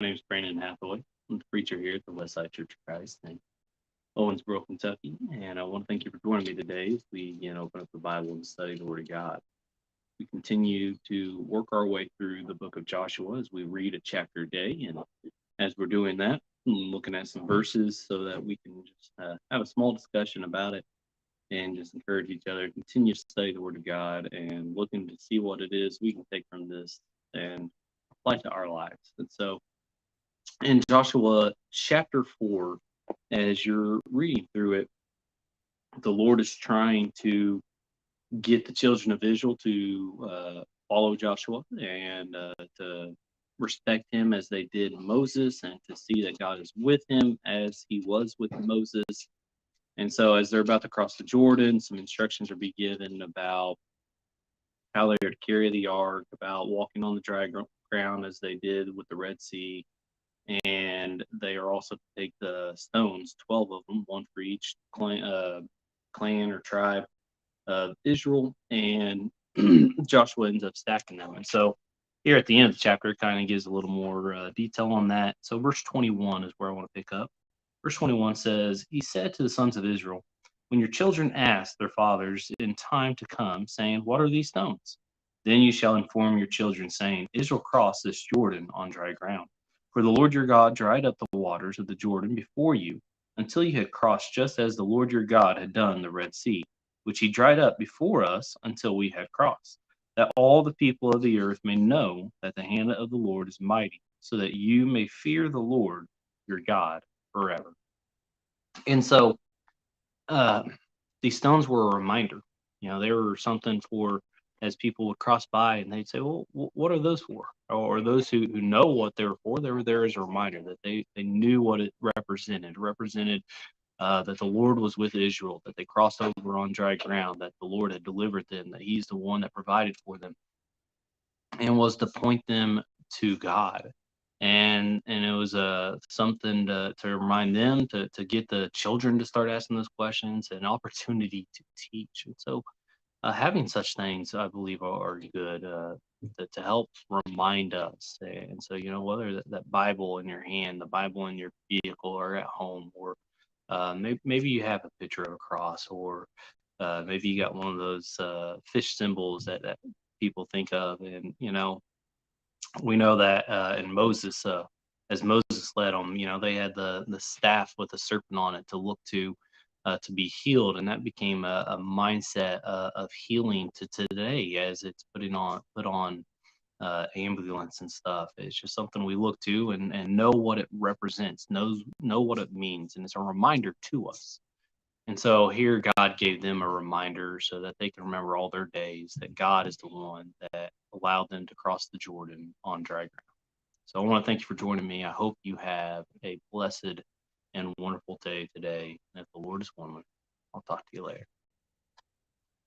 My name is Brandon Hathaway. I'm the preacher here at the Westside Church of Christ in Owensboro, Kentucky. And I want to thank you for joining me today as we open up the Bible and study the Word of God. We continue to work our way through the book of Joshua as we read a chapter a day. And as we're doing that, I'm looking at some verses so that we can just have a small discussion about it and just encourage each other to continue to study the Word of God and looking to see what it is we can take from this and apply to our lives. And so in Joshua chapter 4, as you're reading through it, the Lord is trying to get the children of Israel to follow Joshua and to respect him as they did Moses, and to see that God is with him as he was with Moses. And so, as they're about to cross the Jordan, some instructions are being given about how they are to carry the ark, about walking on the dry ground as they did with the Red Sea, and they are also to take the stones, 12 of them, one for each clan or tribe of Israel, and Joshua ends up stacking them. And so here at the end of the chapter, it kind of gives a little more detail on that. So verse 21 is where I want to pick up. Verse 21 says, He said to the sons of Israel, when your children ask their fathers in time to come, saying, What are these stones? Then you shall inform your children, saying, Israel crossed this Jordan on dry ground. For the Lord your God dried up the waters of the Jordan before you, until you had crossed, just as the Lord your God had done the Red Sea, which he dried up before us until we had crossed, that all the people of the earth may know that the hand of the Lord is mighty, so that you may fear the Lord your God forever. And so uh, these stones were a reminder. They were something for, as people would cross by and they'd say, well, what are those for? Or those who know what they were for, they were there as a reminder that they knew what it represented. It represented that the Lord was with Israel, that they crossed over on dry ground, that the Lord had delivered them, that he's the one that provided for them, and was to point them to God. And it was something to remind them, to get the children to start asking those questions, an opportunity to teach. And so having such things, I believe, are good to help remind us. And so, whether that Bible in your hand, the Bible in your vehicle, or at home, or maybe you have a picture of a cross, or maybe you got one of those fish symbols that people think of. And, we know that in Moses, as Moses led them, they had the staff with a serpent on it to look to be healed, and that became a mindset of healing to today, as it's put on ambulance and stuff. It's just something we look to and know what it represents, know what it means, and it's a reminder to us. And so here God gave them a reminder so that they can remember all their days that God is the one that allowed them to cross the Jordan on dry ground. So I want to thank you for joining me. I hope you have a blessed and wonderful day today. And if the Lord is one, I'll talk to you later.